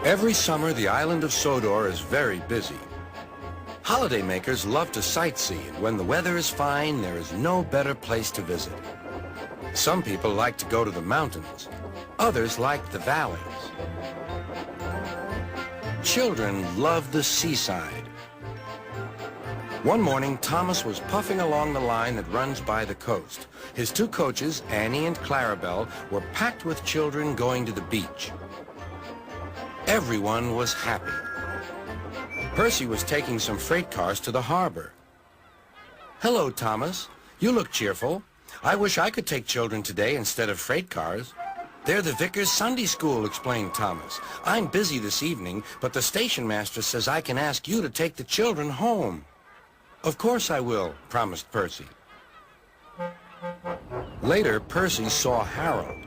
Every summer, the island of Sodor is very busy. Holidaymakers love to sightsee, and when the weather is fine, there is no better place to visit. Some people like to go to the mountains. Others like the valleys. Children love the seaside. One morning, Thomas was puffing along the line that runs by the coast. His two coaches, Annie and Clarabelle, were packed with children going to the beach. Everyone was happy. Percy was taking some freight cars to the harbor. "Hello, Thomas. You look cheerful. I wish I could take children today instead of freight cars." "They're the Vickers Sunday School," explained Thomas. "I'm busy this evening, but the station master says I can ask you to take the children home." "Of course I will," promised Percy. Later, Percy saw Harold.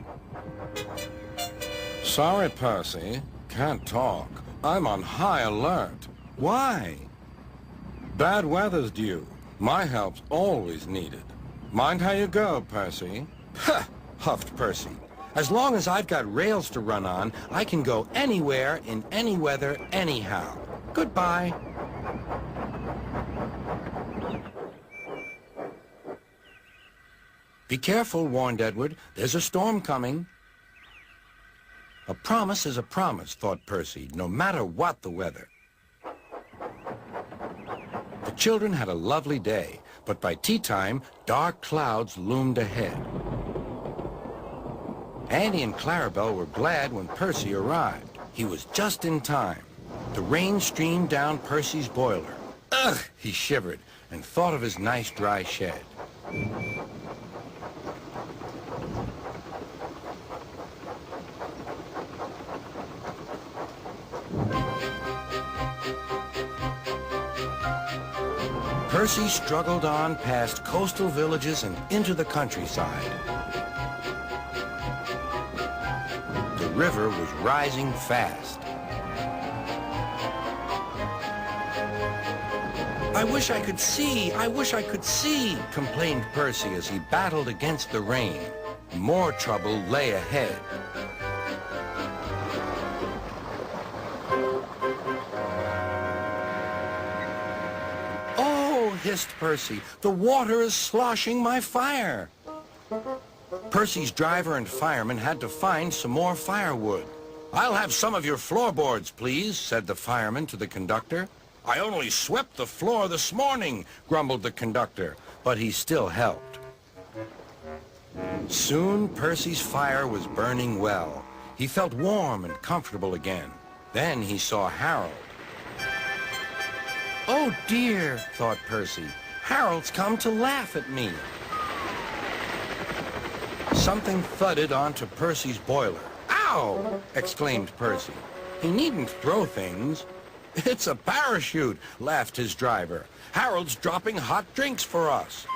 "Sorry, Percy. Can't talk. I'm on high alert." "Why?" "Bad weather's due. My help's always needed." "Mind how you go, Percy." "Huh!" huffed Percy. "As long as I've got rails to run on, I can go anywhere, in any weather, anyhow. Goodbye." "Be careful," warned Edward. "There's a storm coming." A promise is a promise, thought Percy, no matter what the weather. The children had a lovely day, but by tea time, dark clouds loomed ahead. Annie and Clarabelle were glad when Percy arrived. He was just in time. The rain streamed down Percy's boiler. Ugh! He shivered and thought of his nice dry shed. Percy struggled on past coastal villages and into the countryside. The river was rising fast. "I wish I could see! I wish I could see!" complained Percy as he battled against the rain. More trouble lay ahead. Hissed Percy. "The water is sloshing my fire." Percy's driver and fireman had to find some more firewood. "I'll have some of your floorboards, please," said the fireman to the conductor. "I only swept the floor this morning," grumbled the conductor, but he still helped. Soon Percy's fire was burning well. He felt warm and comfortable again. Then he saw Harold. "Oh dear," thought Percy, "Harold's come to laugh at me." Something thudded onto Percy's boiler. "Ow!" exclaimed Percy. "He needn't throw things." "It's a parachute," laughed his driver. "Harold's dropping hot drinks for us."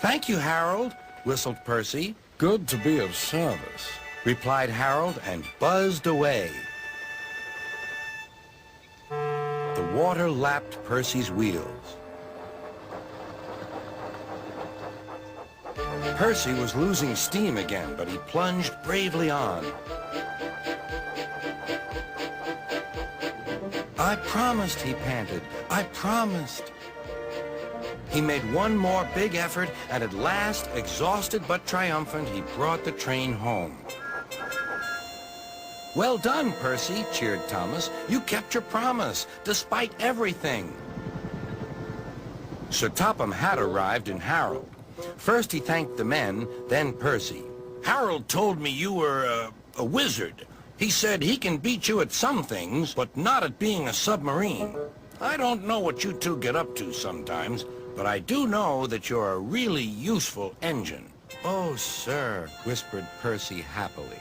"Thank you, Harold," whistled Percy. "Good to be of service," replied Harold and buzzed away. The water lapped Percy's wheels. Percy was losing steam again, but he plunged bravely on. "I promised," he panted. "I promised." He made one more big effort, and at last, exhausted but triumphant, he brought the train home. "Well done, Percy," cheered Thomas. "You kept your promise, despite everything." Sir Topham had arrived in Harold. First he thanked the men, then Percy. "Harold told me you were a wizard. He said he can beat you at some things, but not at being a submarine. I don't know what you two get up to sometimes, but I do know that you're a really useful engine." "Oh, sir," whispered Percy happily.